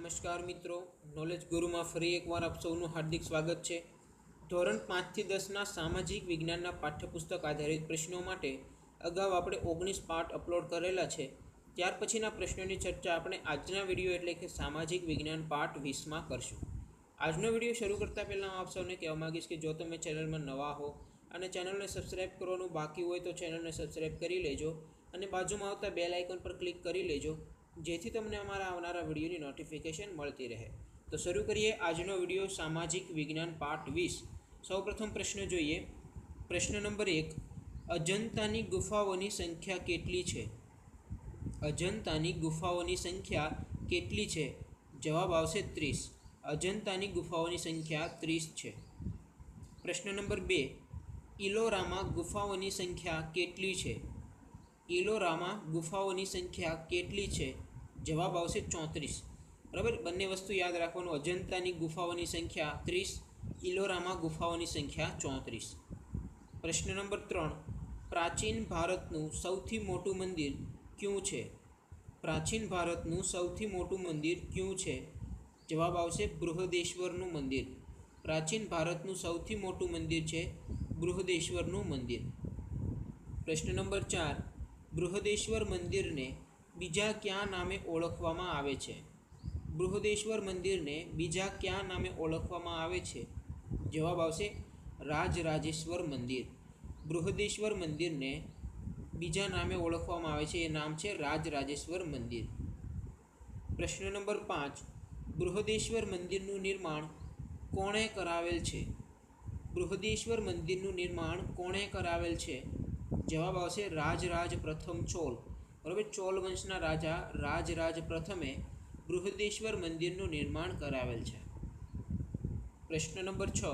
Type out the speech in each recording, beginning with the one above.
નમસ્કાર મિત્રો, નોલેજ ગુરુમાં ફરી એકવાર આપ સૌનું હાર્દિક સ્વાગત છે। ધોરણ 5 થી 10ના સામાજિક વિજ્ઞાનના પાઠ્યપુસ્તક આધારિત પ્રશ્નો માટે અગાઉ આપણે 19 પાઠ અપલોડ કરેલા છે। ત્યાર પછીના પ્રશ્નોની ચર્ચા આપણે આજના વિડીયો એટલે કે સામાજિક વિજ્ઞાન પાઠ 20માં કરશું। આજનો વિડીયો શરૂ કરતાં પહેલાં હું આપ સૌને કહેવા માગીશ કે જો તમે ચેનલમાં નવા હો અને ચેનલને સબસ્ક્રાઈબ કરવાનું બાકી હોય તો ચેનલને સબસ્ક્રાઈબ કરી લેજો અને બાજુમાં આવતા બેલ આઇકન પર ક્લિક કરી લેજો, જેથી તમને અમારા આવનારા વિડીયોની નોટિફિકેશન મળતી રહે। તો શરૂ કરીએ આજનો વિડીયો સામાજિક વિજ્ઞાન પાઠ 20। સૌપ્રથમ પ્રશ્ન જોઈએ। પ્રશ્ન નંબર 1, અજંતાની ગુફાઓની સંખ્યા કેટલી છે? અજંતાની ગુફાઓની સંખ્યા કેટલી છે? જવાબ આવશે 30। અજંતાની ગુફાઓની સંખ્યા 30 છે। પ્રશ્ન નંબર 2, ઇલોરામાં ગુફાઓની સંખ્યા કેટલી છે? ઇલોરામાં ગુફાઓની સંખ્યા કેટલી છે? જવાબ આવશે 34। બરાબર, બંને વસ્તુ યાદ રાખવાનું, અજંતાની ગુફાઓની સંખ્યા 30, ઇલોરામાં ગુફાઓની સંખ્યા 34। પ્રશ્ન નંબર 3, પ્રાચીન ભારતનું સૌથી મોટું મંદિર ક્યું છે? પ્રાચીન ભારતનું સૌથી મોટું મંદિર ક્યું છે? જવાબ આવશે બૃહદેશ્વરનું મંદિર। પ્રાચીન ભારતનું સૌથી મોટું મંદિર છે બૃહદેશ્વરનું મંદિર। પ્રશ્ન નંબર 4, બૃહદેશ્વર મંદિરને બીજા કયા નામે ઓળખવામાં આવે છે? બૃહદેશ્વર મંદિરને બીજા કયા નામે ઓળખવામાં આવે છે? જવાબ આવશે રાજરાજેશ્વર મંદિર। બૃહદેશ્વર મંદિરને બીજા નામે ઓળખવામાં આવે છે, એ નામ છે રાજરાજેશ્વર મંદિર। પ્રશ્ન નંબર 5, બૃહદેશ્વર મંદિરનું નિર્માણ કોણે કરાવેલ છે? બૃહદેશ્વર મંદિરનું નિર્માણ કોણે કરાવેલ છે? જવાબ આવશે રાજરાજ પ્રથમ ચોલ। બરાબર, ચોલ વંશના રાજા રાજરાજ પ્રથમે બૃહદેશ્વર મંદિરનું નિર્માણ કરાવેલ છે। પ્રશ્ન નંબર 6,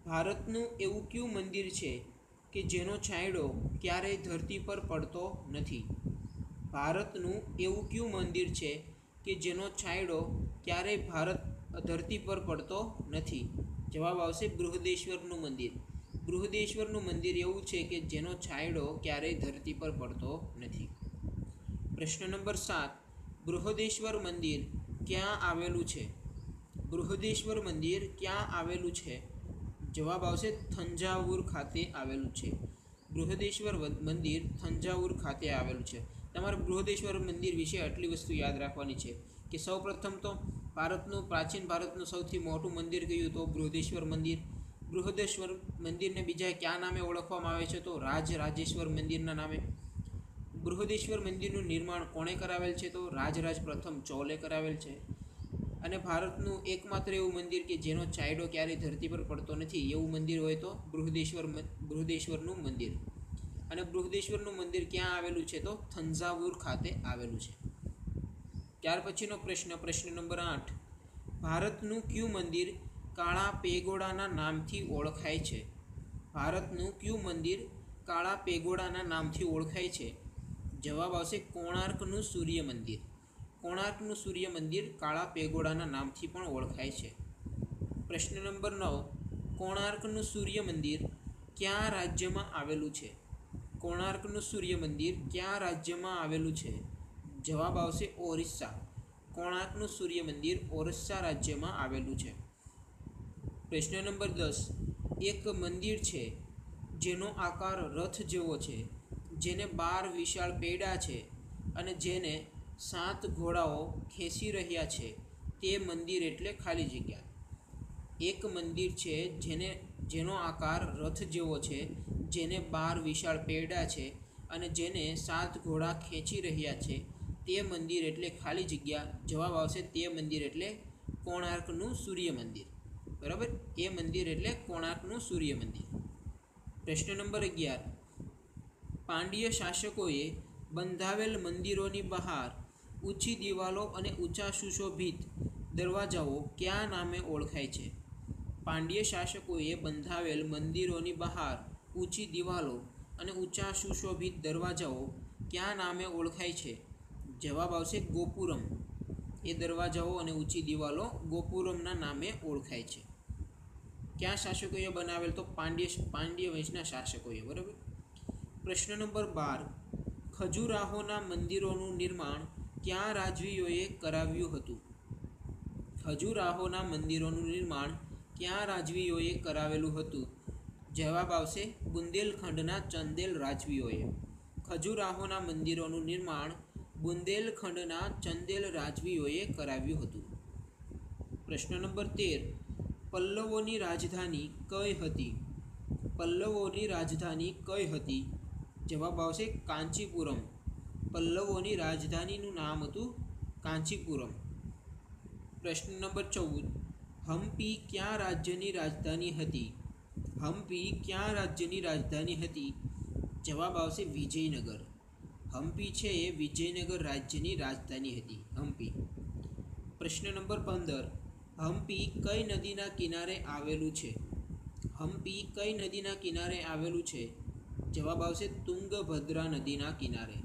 ભારતનું એવું કયું મંદિર છે કે જેનો છાંયડો ક્યારેય ધરતી પર પડતો નથી? ભારતનું એવું કયું મંદિર છે કે જેનો છાંયડો ક્યારેય ધરતી પર પડતો નથી? જવાબ આવશે બૃહદેશ્વરનું મંદિર। બૃહદેશ્વરનું મંદિર એવું છે કે જેનો છાંયડો ક્યારેય ધરતી પર પડતો નથી। પ્રશ્ન નંબર 7, બૃહદેશ્વર મંદિર ક્યાં આવેલું છે? બૃહદેશ્વર મંદિર ક્યાં આવેલું છે? જવાબ આવશે થંજાવુર ખાતે આવેલું છે। બૃહદેશ્વર મંદિર થંજાવુર ખાતે આવેલું છે। તમારે બૃહદેશ્વર મંદિર વિશે આટલી વસ્તુ યાદ રાખવાની છે કે સૌપ્રથમ તો પ્રાચીન ભારતનું સૌથી મોટું મંદિર કયું? તો બૃહદેશ્વર મંદિર। બૃહદેશ્વર મંદિરને બીજા કયા નામે ઓળખવામાં આવે છે? તો રાજરાજેશ્વર મંદિરના નામે। બૃહદેશ્વર મંદિરનું નિર્માણ કોણે કરાવેલ છે? તો રાજરાજ પ્રથમ ચોલે કરાવેલ છે। અને ભારતનું એકમાત્ર એવું મંદિર કે જેનો છાંયડો ક્યારેય ધરતી પર પડતો નથી એવું મંદિર હોય તો બૃહદેશ્વરનું મંદિર। અને બૃહદેશ્વરનું મંદિર ક્યાં આવેલું છે? તો થંજાવુર ખાતે આવેલું છે। ત્યાર પછીનો પ્રશ્ન નંબર 8, ભારતનું કયું મંદિર કાળા પેગોડાના નામથી ઓળખાય છે? ભારતનું કયું મંદિર કાળા પેગોડાના નામથી ઓળખાય છે? જવાબ આવશે કોણાર્કનું સૂર્ય મંદિર। કોણાર્કનું સૂર્ય મંદિર કાળા પેગોડાના નામથી પણ ઓળખાય છે। પ્રશ્ન નંબર 9, કોણાર્કનું સૂર્ય મંદિર કયા રાજ્યમાં આવેલું છે? કોણાર્કનું સૂર્ય મંદિર કયા રાજ્યમાં આવેલું છે? જવાબ આવશે ઓરિસ્સા। કોણાર્કનું સૂર્ય મંદિર ઓરિસ્સા રાજ્યમાં આવેલું છે। પ્રશ્ન નંબર 10, એક મંદિર છે જેનો આકાર રથ જેવો છે, જેને 12 વિશાળ પૈડા છે અને જેને 7 ઘોડાઓ ખેંચી રહ્યા છે, તે મંદિર એટલે ખાલી જગ્યા। એક મંદિર છે જેનો આકાર રથ જેવો છે, જેને 12 વિશાળ પૈડા છે અને જેને 7 ઘોડા ખેંચી રહ્યા છે, તે મંદિર એટલે ખાલી જગ્યા। જવાબ આવશે તે મંદિર એટલે કોણાર્કનું સૂર્ય મંદિર। બરાબર, એ મંદિર એટલે કોણાર્કનું સૂર્ય મંદિર। પ્રશ્ન નંબર 11, પાંડ્ય શાસકોએ બંધાવેલ મંદિરોની બહાર ઊંચી દિવાલો અને ઊંચા સુશોભિત દરવાજાઓ કયા નામે ઓળખાય છે? પાંડ્ય શાસકોએ બંધાવેલ મંદિરોની બહાર ઊંચી દિવાલો અને ઊંચા સુશોભિત દરવાજાઓ કયા નામે ઓળખાય છે? જવાબ આવશે ગોપુરમ। એ દરવાજાઓ અને ઊંચી દિવાલો ગોપુરમના નામે ઓળખાય છે। કયા શાસકોએ બનાવેલ? તો પાંડ્ય વંશના શાસકોએ। બરાબર। પ્રશ્ન નંબર 12, ખજુરાહોના મંદિરોનું નિર્માણ કયા રાજવીઓએ કરાવ્યું હતું? ખજુરાહોના મંદિરોનું નિર્માણ ક્યાં રાજવીઓએ કરાવેલું હતું? જવાબ આવશે બુંદેલખંડના ચંદેલ રાજવીઓએ. ખજુરાહોના મંદિરોનું નિર્માણ બુંદેલખંડના ચંદેલ રાજવીઓએ કરાવ્યું હતું. પ્રશ્ન નંબર 13. પલ્લવોની રાજધાની કઈ હતી? પલ્લવોની રાજધાની કઈ હતી? જવાબ આવશે કાંચીપુરમ. પલ્લવોની રાજધાનીનું નામ હતું કાંચીપુરમ. પ્રશ્ન નંબર 14. હમ્પી કયા રાજ્યની રાજધાની હતી? હમ્પી કયા રાજ્યની રાજધાની હતી? જવાબ આવશે વિજયનગર. હમ્પી છે એ વિજયનગર રાજ્યની રાજધાની હતી. હમ્પી. પ્રશ્ન નંબર 15. હમ્પી કઈ નદીના કિનારે આવેલું છે? હમ્પી કઈ નદીના કિનારે આવેલું છે? જવાબ આવશે તુંગભદ્રા નદીના કિનારે.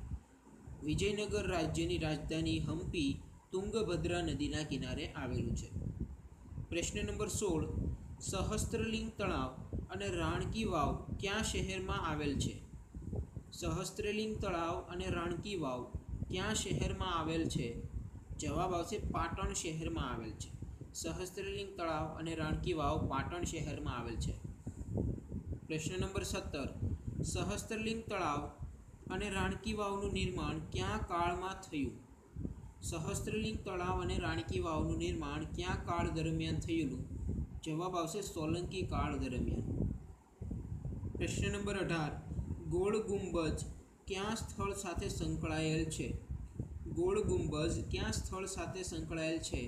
વિજયનગર રાજ્યની રાજધાની હમ્પી તુંગભદ્રા નદીના કિનારે આવેલું છે. પ્રશ્ન નંબર 16. સહસ્ત્રલિંગ તળાવ અને રાણકી વાવ કયા શહેરમાં આવેલ છે? સહસ્ત્રલિંગ તળાવ અને રાણકી વાવ કયા શહેરમાં આવેલ છે? જવાબ આવશે પાટણ શહેરમાં આવેલ છે. સહસ્ત્રલિંગ તળાવ અને રાણકી વાવ પાટણ શહેરમાં આવેલ છે. પ્રશ્ન નંબર 17. સહસ્ત્રલિંગ તળાવ અને રાણકી વાવનું નિર્માણ કયા કાળમાં થયું? સહસ્ત્રલિંગ તળાવ અને રાણકી વાવનું નિર્માણ કયા કાળ દરમિયાન થયેલું? જવાબ આવશે સોલંકી કાળ દરમિયાન. પ્રશ્ન નંબર 18. ગોળ ગુંબજ કયા સ્થળ સાથે સંકળાયેલ છે? ગોળ ગુંબજ કયા સ્થળ સાથે સંકળાયેલ છે?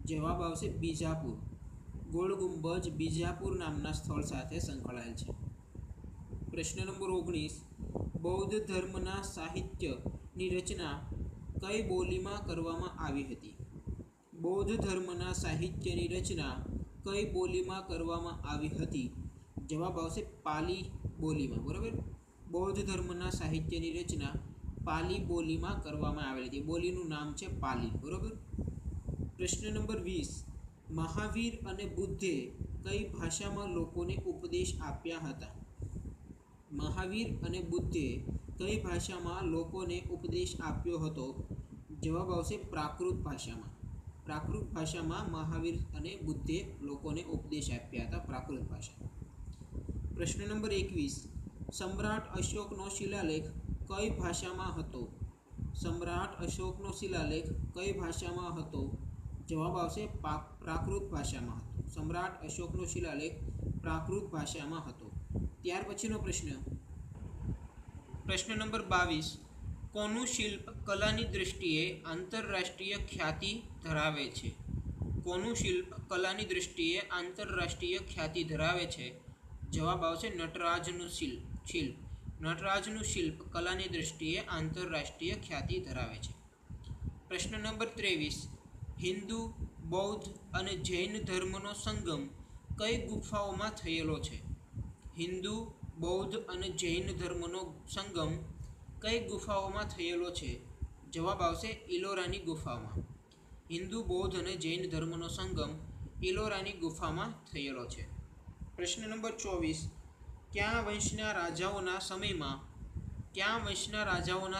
જવાબ આવશે બીજાપુર. ગોળ ગુંબજ બીજાપુર નામના સ્થળ સાથે સંકળાયેલ છે. પ્રશ્ન નંબર 19. બૌદ્ધ ધર્મના સાહિત્યની રચના કઈ બોલીમાં કરવામાં આવી હતી? બૌદ્ધ ધર્મના સાહિત્યની રચના કઈ બોલીમાં કરવામાં આવી હતી? જવાબ આવશે પાલી બોલીમાં. બરાબર. બૌદ્ધ ધર્મના સાહિત્યની રચના પાલી બોલીમાં કરવામાં આવેલી હતી. બોલીનું નામ છે પાલી. બરાબર. પ્રશ્ન નંબર 20. મહાવીર અને બુદ્ધે કઈ ભાષામાં લોકોને ઉપદેશ આપ્યા હતા? મહાવીર અને બુદ્ધે કઈ ભાષામાં લોકોને ઉપદેશ આપ્યો હતો? જવાબ આવશે પ્રાકૃત ભાષામાં. પ્રાકૃત ભાષામાં મહાવીર અને બુદ્ધે લોકોને ઉપદેશ આપ્યા હતા. પ્રાકૃત ભાષા. પ્રશ્ન નંબર 21. સમ્રાટ અશોકનો શિલાલેખ કઈ ભાષામાં હતો? સમ્રાટ અશોકનો શિલાલેખ કઈ ભાષામાં હતો? જવાબ આવશે પ્રાકૃત ભાષામાં હતો. સમ્રાટ અશોકનો શિલાલેખ પ્રાકૃત ભાષામાં હતો. ત્યાર પછીનો પ્રશ્ન. પ્રશ્ન નંબર 22. કોનું શિલ્પ કલાની દૃષ્ટિએ આંતરરાષ્ટ્રીય ખ્યાતિ ધરાવે છે? કોનું શિલ્પ કલાની દૃષ્ટિએ આંતરરાષ્ટ્રીય ખ્યાતિ ધરાવે છે? જવાબ આવશે નટરાજનું શિલ્પ. નટરાજનું શિલ્પ કલાની દૃષ્ટિએ આંતરરાષ્ટ્રીય ખ્યાતિ ધરાવે છે. પ્રશ્ન નંબર 23. હિન્દુ, બૌદ્ધ અને જૈન ધર્મનો સંગમ કઈ ગુફાઓમાં થયેલો છે? હિન્દુ, બૌદ્ધ અને જૈન ધર્મનો સંગમ કઈ ગુફાઓમાં થયેલો છે? જવાબ આવશે ઇલોરાની ગુફામાં. હિન્દુ, બૌદ્ધ અને જૈન ધર્મનો સંગમ ઇલોરાની ગુફામાં થયેલો છે. પ્રશ્ન નંબર 24. કયા વંશના રાજાઓના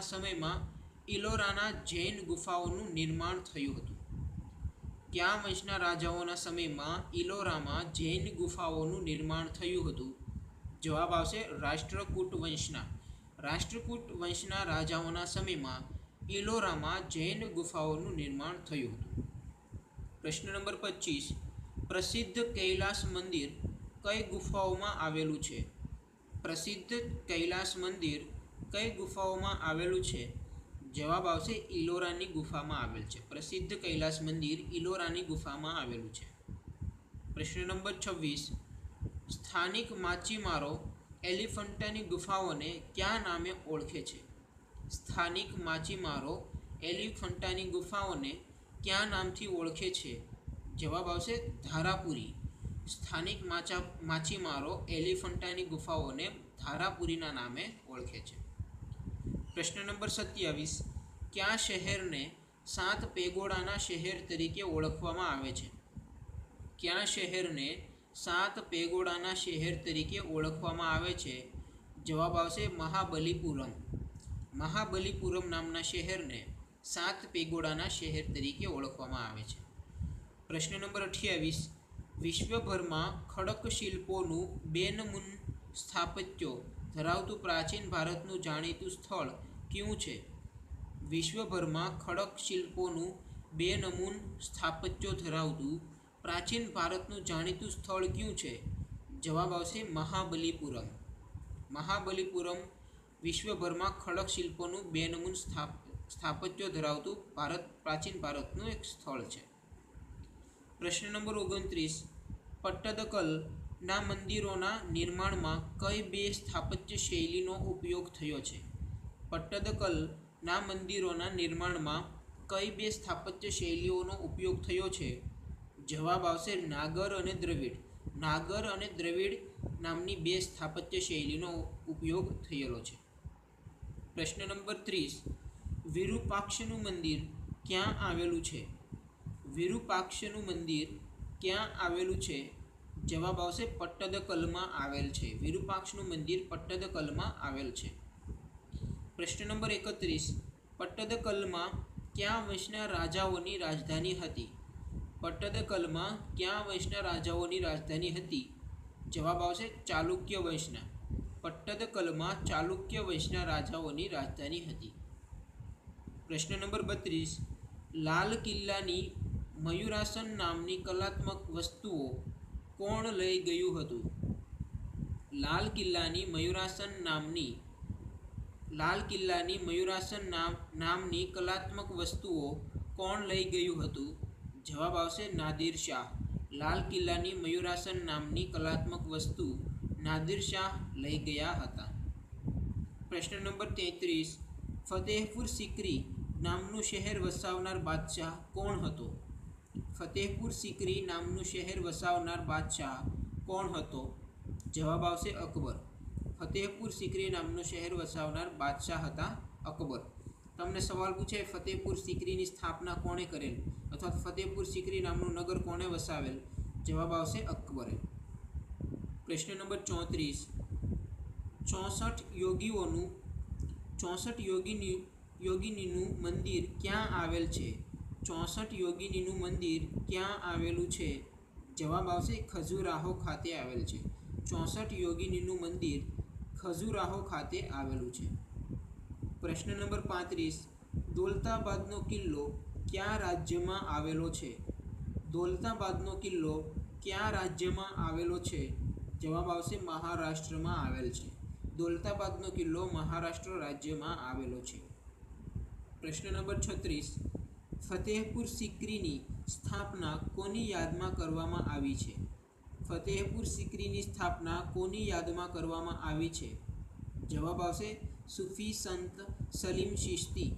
સમયમાં ઇલોરાના જૈન ગુફાઓનું નિર્માણ થયું હતું? કયા વંશના રાજાઓના સમયમાં ઇલોરામાં જૈન ગુફાઓનું નિર્માણ થયું હતું? જવાબ આવશે રાષ્ટ્રકૂટ વંશના. રાષ્ટ્રકૂટ વંશના રાજાઓના સમયમાં ઇલોરામાં જૈન ગુફાઓનું નિર્માણ થયું હતું. પ્રશ્ન નંબર 25. પ્રસિદ્ધ કૈલાસ મંદિર કઈ ગુફાઓમાં આવેલું છે? પ્રસિદ્ધ કૈલાસ મંદિર કઈ ગુફાઓમાં આવેલું છે? જવાબ આવશે ઇલોરાની ગુફામાં આવેલ છે. પ્રસિદ્ધ કૈલાસ મંદિર ઇલોરાની ગુફામાં આવેલું છે. પ્રશ્ન નંબર 26. સ્થાનિક માછીમારો એલિફન્ટાની ગુફાઓને કયા નામે ઓળખે છે? સ્થાનિક માછીમારો એલિફન્ટાની ગુફાઓને કયા નામથી ઓળખે છે? જવાબ આવશે ધારાપુરી. સ્થાનિક માછીમારો એલિફન્ટાની ગુફાઓને ધારાપુરીના નામે ઓળખે છે. પ્રશ્ન નંબર 27. કયા શહેરને 7 પેગોડાના શહેર તરીકે ઓળખવામાં આવે છે? કયા શહેરને 7 પેગોડાના શહેર તરીકે ઓળખવામાં આવે છે? જવાબ આવશે મહાબલીપુરમ. મહાબલીપુરમ નામના શહેરને 7 પેગોડાના શહેર તરીકે ઓળખવામાં આવે છે. પ્રશ્ન નંબર 28, વિશ્વભરમાં ખડક શિલ્પોનું બેનમૂન સ્થાપત્યો ધરાવતું પ્રાચીન ભારતનું જાણીતું સ્થળ કયું છે? વિશ્વભરમાં ખડક શિલ્પોનું બેનમૂન સ્થાપત્યો ધરાવતું પ્રાચીન ભારતનું જાણીતું સ્થળ કયું છે? જવાબ આવશે મહાબલીપુરમ. મહાબલીપુરમ વિશ્વભરમાં ખડક શિલ્પોનું બેનમૂન સ્થાપત્યો ધરાવતું પ્રાચીન ભારતનું એક સ્થળ છે. પ્રશ્ન નંબર 29, પટ્ટદકલના મંદિરોના નિર્માણમાં કઈ બે સ્થાપત્ય શૈલીનો ઉપયોગ થયો છે? પટ્ટદકલના મંદિરોના નિર્માણમાં કઈ બે સ્થાપત્ય શૈલીઓનો ઉપયોગ થયો છે? જવાબ આવશે નાગર અને દ્રવિડ. નાગર અને દ્રવિડ નામની બે સ્થાપત્ય શૈલીનો ઉપયોગ થયેલો છે. પ્રશ્ન નંબર 30, વિરૂપાક્ષનું મંદિર ક્યાં આવેલું છે? વિરૂપાક્ષનું મંદિર ક્યાં આવેલું છે? જવાબ આવશે પટ્ટદકલમાં આવેલ છે. વિરૂપાક્ષનું મંદિર પટ્ટદકલમાં આવેલ છે. પ્રશ્ન નંબર 31, પટ્ટદકલમાં કયા વંશના રાજાઓની રાજધાની હતી? પટ્ટદકલમાં કયા વંશના રાજાઓની રાજધાની હતી? જવાબ આવશે ચાલુક્ય વંશના. પટ્ટદકલમાં ચાલુક્ય વંશના રાજાઓની રાજધાની હતી. પ્રશ્ન નંબર 32, લાલ કિલ્લાની મયુરાસન નામની કલાત્મક વસ્તુઓ કોણ લઈ ગયું હતું? લાલ કિલ્લાની મયુરાસન નામની કલાત્મક વસ્તુઓ કોણ લઈ ગયું હતું? જવાબ આવશે નાદિર શાહ. લાલ કિલ્લાની મયુરાસન નામની કલાત્મક વસ્તુ નાદિર શાહ લઈ ગયા હતા. પ્રશ્ન નંબર 33, ફતેહપુર સિકરી નામનું શહેર વસાવનાર બાદશાહ કોણ હતો? ફતેહપુર સિકરી નામનું શહેર વસાવનાર બાદશાહ કોણ હતો? જવાબ આવશે અકબર. ફતેહપુર સિકરી નામનું શહેર વસાવનાર બાદશાહ હતા અકબર. તમને સવાલ પૂછે ફતેહપુર સિકરીની સ્થાપના કોણે કરેલ અથવા ફતેહપુર સિકરી નામનું નગર કોણે વસાવેલ? જવાબ આવશે અકબરે. પ્રશ્ન નંબર 34, 64 યોગિનીનું મંદિર ક્યાં આવેલ છે? 64 યોગિનીનું મંદિર ક્યાં આવેલું છે? જવાબ આવશે ખજુરાહો ખાતે આવેલ છે. 64 યોગિનીનું મંદિર ખજુરાહો ખાતે આવેલું છે. પ્રશ્ન નંબર 35, દૌલતાબાદનો કિલ્લો કયા રાજ્યમાં આવેલો છે? દૌલતાબાદનો કિલ્લો કયા રાજ્યમાં આવેલો છે? જવાબ આવશે મહારાષ્ટ્રમાં આવેલ છે. દૌલતાબાદનો કિલ્લો મહારાષ્ટ્ર રાજ્યમાં આવેલો છે. પ્રશ્ન નંબર 36, ફતેહપુર સિકરીની સ્થાપના કોની યાદમાં કરવામાં આવી છે? ફતેહપુર સિકરીની સ્થાપના કોની યાદમાં કરવામાં આવી છે? જવાબ આવશે સૂફી સંત સલીમ ચિશ્તી.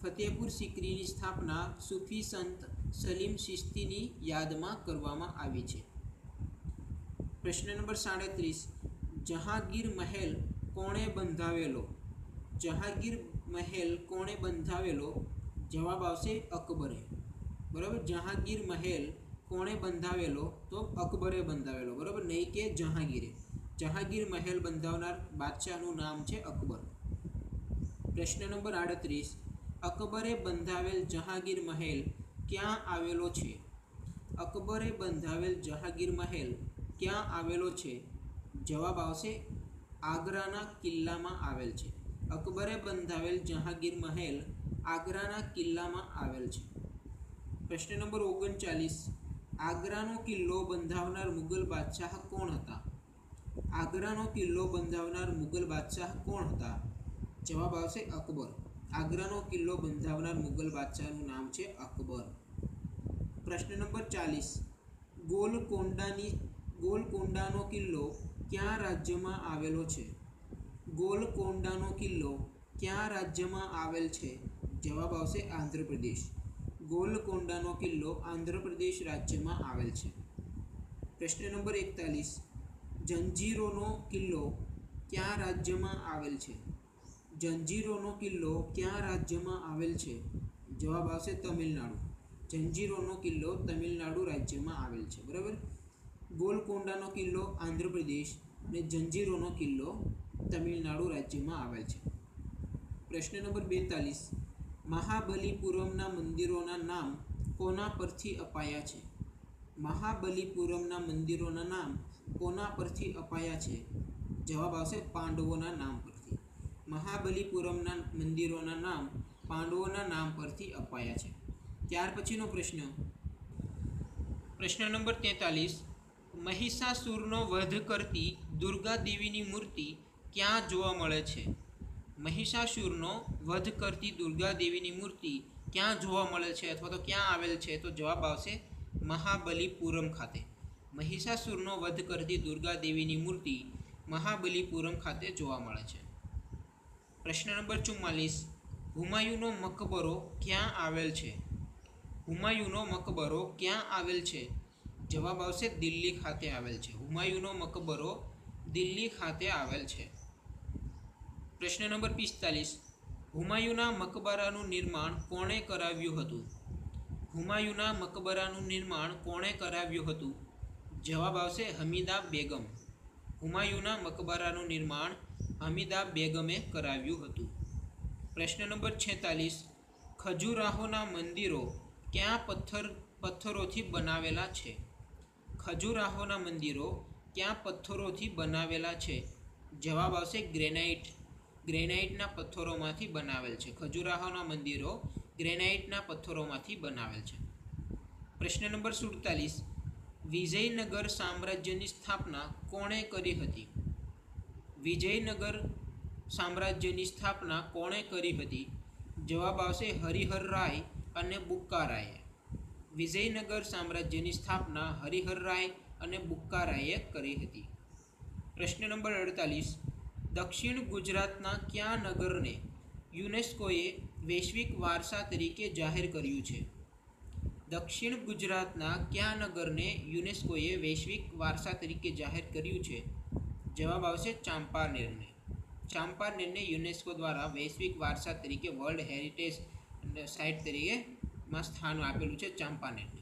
ફતેહપુર સિકરીની સ્થાપના સૂફી સંત સલીમ ચિશ્તીની યાદમાં કરવામાં આવી છે. પ્રશ્ન નંબર 37, જહાંગીર મહેલ કોણે બંધાવેલો? જહાંગીર મહેલ કોણે બંધાવેલો? જવાબ આવશે અકબરે. બરાબર, જહાંગીર મહેલ કોણે બંધાવેલો? તો અકબરે બંધાવેલો. બરાબર, નહીં કે જહાંગીરે. જહાંગીર મહેલ બંધાવનાર બાદશાહનું નામ છે અકબર. પ્રશ્ન નંબર 38, અકબરે બંધાવેલ જહાંગીર મહેલ ક્યાં આવેલો છે? અકબરે બંધાવેલ જહાંગીર મહેલ ક્યાં આવેલો છે? જવાબ આવશે આગ્રાના કિલ્લામાં આવેલ છે. અકબરે બંધાવેલ જહાંગીર મહેલ આગ્રાના કિલ્લામાં આવેલ છે. પ્રશ્ન નંબર 39, આગ્રાનો કિલ્લો બંધાવનાર મુગલ બાદશાહ કોણ હતા? આગ્રાનો કિલ્લો બંધાવનાર મુગલ બાદશાહ કોણ હતા? જવાબ આવશે અકબર. આગ્રાનો કિલ્લો બંધાવનાર મુગલ બાદશાહનું નામ છે અકબર. પ્રશ્ન નંબર 40, ગોલકોંડાનો કિલ્લો કયા રાજ્યમાં આવેલો છે? ગોલકોંડાનો કિલ્લો કયા રાજ્યમાં આવેલ છે? જવાબ આવશે આંધ્રપ્રદેશ. ગોલકોંડાનો કિલ્લો આંધ્રપ્રદેશ રાજ્યમાં આવેલ છે. પ્રશ્ન નંબર 41, જંજીરોનો કિલ્લો કયા રાજ્યમાં આવેલ છે? જંજીરોનો કિલ્લો કયા રાજ્યમાં આવેલ છે? જવાબ આવશે તમિલનાડુ. જંજીરોનો કિલ્લો તમિલનાડુ રાજ્યમાં આવેલ છે. બરાબર, ગોલકોંડાનો કિલ્લો આંધ્રપ્રદેશ અને જંજીરોનો કિલ્લો તમિલનાડુ રાજ્યમાં આવેલ છે. પ્રશ્ન નંબર 42, મહાબલીપુરમના મંદિરોના નામ કોના પરથી અપાયા છે? મહાબલીપુરમના મંદિરોના નામ કોના પરથી અપાયા છે? જવાબ આવશે પાંડવોના નામ પરથી. મહાબલીપુરમના મંદિરોના નામ પાંડવોના નામ પરથી અપાયા છે. ત્યાર પછીનો પ્રશ્ન નંબર 43. મહિષાસુરનો વધ કરતી દુર્ગા દેવીની મૂર્તિ ક્યાં જોવા મળે છે? મહિષાસુરનો વધ કરતી દુર્ગા દેવીની મૂર્તિ ક્યાં જોવા મળે છે અથવા તો ક્યાં આવેલ છે? તો જવાબ આવશે મહાબલીપુરમ ખાતે. મહિષાસુરનો વધ કરતી દુર્ગા દેવીની મૂર્તિ મહાબલીપુરમ ખાતે જોવા મળે છે. પ્રશ્ન નંબર 44. હુમાયુનો મકબરો ક્યાં આવેલ છે? હુમાયુનો મકબરો ક્યાં આવેલ છે? જવાબ આવશે દિલ્હી ખાતે આવેલ છે. હુમાયુનો મકબરો દિલ્હી ખાતે આવેલ છે. પ્રશ્ન નંબર 45. હુમાયુના મકબરાનું નિર્માણ કોણે કરાવ્યું હતું? હુમાયુના મકબરાનું નિર્માણ કોણે કરાવ્યું હતું? જવાબ આવશે હમીદા બેગમ. હુમાયુના મકબરાનું નિર્માણ હમીદા બેગમે કરાવ્યું હતું. પ્રશ્ન નંબર 46. ખજુરાહોના મંદિરો ક્યાં પથ્થરોથી બનાવેલા છે? ખજુરાહોના મંદિરો ક્યાં પથ્થરોથી બનાવેલા છે? જવાબ આવશે ગ્રેનાઇટના પથ્થરોમાંથી બનાવેલ છે. ખજુરાહોના મંદિરો ગ્રેનાઇટના પથ્થરોમાંથી બનાવેલ છે. પ્રશ્ન નંબર 47. વિજયનગર સામ્રાજ્યની સ્થાપના કોણે કરી હતી? વિજયનગર સામ્રાજ્યની સ્થાપના કોણે કરી હતી? જવાબ આવશે હરિહર રાય અને બુક્કા રાયે. વિજયનગર સામ્રાજ્યની સ્થાપના હરિહર રાય અને બુક્કા રાયે કરી હતી. પ્રશ્ન નંબર 48. દક્ષિણ ગુજરાતના કયા નગરને યુનેસ્કોએ વૈશ્વિક વારસા તરીકે જાહેર કર્યું છે? દક્ષિણ ગુજરાતના કયા નગરને યુનેસ્કોએ વૈશ્વિક વારસા તરીકે જાહેર કર્યું છે? જવાબ આવશે ચાંપાનેરને. ચાંપાનેરને યુનેસ્કો દ્વારા વૈશ્વિક વારસા તરીકે વર્લ્ડ હેરિટેજ સાઇટ તરીકે સ્થાન આપેલું છે ચાંપાનેરને.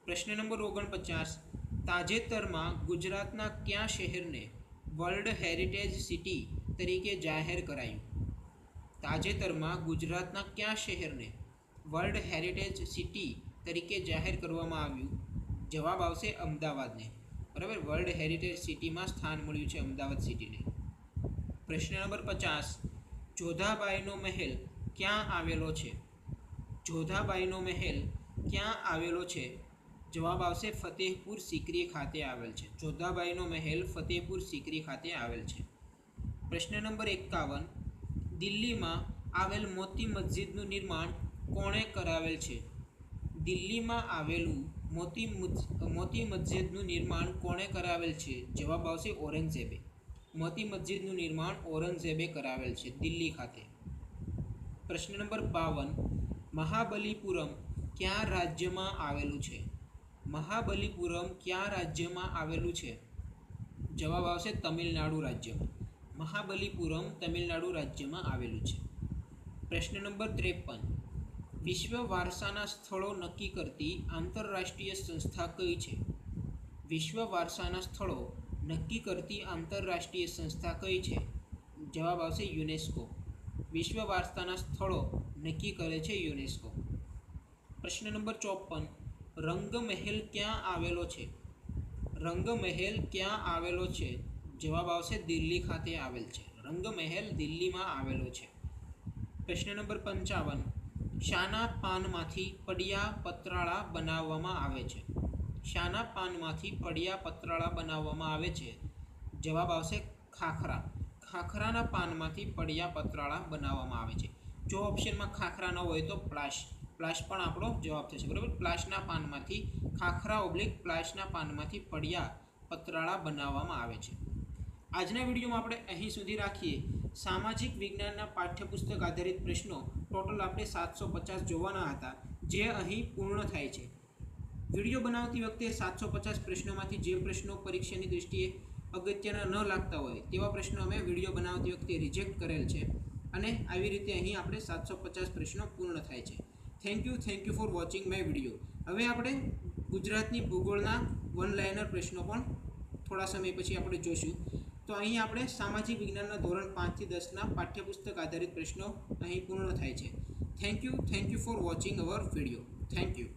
પ્રશ્ન નંબર 49. તાજેતરમાં ગુજરાતના કયા શહેરને વર્લ્ડ હેરિટેજ સિટી તરીકે જાહેર કરાયું? તાજેતરમાં ગુજરાતના કયા શહેરને વર્લ્ડ હેરિટેજ સિટી તરીકે જાહેર કરવામાં આવ્યું? જવાબ આવશે અમદાવાદને. બરાબર, વર્લ્ડ હેરિટેજ સિટીમાં સ્થાન મળ્યું છે અમદાવાદ સિટીને. પ્રશ્ન નંબર 50. જોધાબાઈનો મહેલ ક્યાં આવેલો છે? જોધાબાઈનો મહેલ ક્યાં આવેલો છે? જવાબ આવશે ફતેહપુર સિકરી ખાતે આવેલ છે. જોધાબાઈનો મહેલ ફતેહપુર સિકરી ખાતે આવેલ છે. પ્રશ્ન નંબર 51. દિલ્હીમાં આવેલ મોતી મસ્જિદનું નિર્માણ કોણે કરાવેલ છે? દિલ્હીમાં આવેલું મોતી મસ્જિદનું નિર્માણ કોણે કરાવેલ છે? જવાબ આવશે ઔરંગઝેબે. મોતી મસ્જિદનું નિર્માણ ઔરંગઝેબે કરાવેલ છે દિલ્હી ખાતે. પ્રશ્ન નંબર 52. મહાબલીપુરમ કયા રાજ્યમાં આવેલું છે? મહાબલીપુરમ કયા રાજ્યમાં આવેલું છે? જવાબ આવશે તમિલનાડુ રાજ્યમાં. મહાબલીપુરમ તમિલનાડુ રાજ્યમાં આવેલું છે. પ્રશ્ન નંબર 53. વિશ્વ વારસાના સ્થળો નક્કી કરતી આંતરરાષ્ટ્રીય સંસ્થા કઈ છે? વિશ્વ વારસાના સ્થળો નક્કી કરતી આંતરરાષ્ટ્રીય સંસ્થા કઈ છે? જવાબ આવશે યુનેસ્કો. વિશ્વ વારસાના સ્થળો નક્કી કરે છે યુનેસ્કો. પ્રશ્ન નંબર 54. રંગમહેલ ક્યાં આવેલો છે? રંગમહેલ ક્યાં આવેલો છે? જવાબ આવશે દિલ્હી ખાતે આવેલ છે. રંગમહેલ દિલ્હીમાં આવેલો છે. પ્રશ્ન નંબર 55. શાના પાનમાંથી પડિયા પતરાળા બનાવવામાં આવે છે? શાના પાનમાંથી પડિયા પતરાળા બનાવવામાં આવે છે? જવાબ આવશે ખાખરા. ખાખરાના પાનમાંથી પડિયા પતરાળા બનાવવામાં આવે છે. જો ઓપ્શનમાં ખાખરા ન હોય તો પ્લાશ પણ આપણો જવાબ થશે. બરાબર, પ્લાશના પાનમાંથી પ્લાશના પાનમાંથી પડિયા પતરાળા બનાવવામાં આવે છે. આજના વિડીયોમાં આપણે અહીં સુધી રાખીએ. સામાજિક વિજ્ઞાનના પાઠ્યપુસ્તક આધારિત પ્રશ્નો ટોટલ આપણે 750 જોવાના હતા, જે અહીં પૂર્ણ થાય છે. વિડીયો બનાવતી વખતે 750 પ્રશ્નોમાંથી જે પ્રશ્નો પરીક્ષાની દૃષ્ટિએ અગત્યના ન લાગતા હોય તેવા પ્રશ્નો અમે વિડીયો બનાવતી વખતે રિજેક્ટ કરેલ છે અને આવી રીતે અહીં આપણે 750 પ્રશ્નો પૂર્ણ થાય છે. Thank you for watching my video. હવે આપણે ગુજરાતની ભૂગોળના વન લાઇનર પ્રશ્નો પણ થોડા સમય પછી આપણે જોઈશું. તો અહીં આપણે સામાજિક વિજ્ઞાનના ધોરણ 5 થી 10ના પાઠ્યપુસ્તક આધારિત પ્રશ્નો અહીં પૂર્ણ થાય છે. Thank you for watching hour video. Thank you.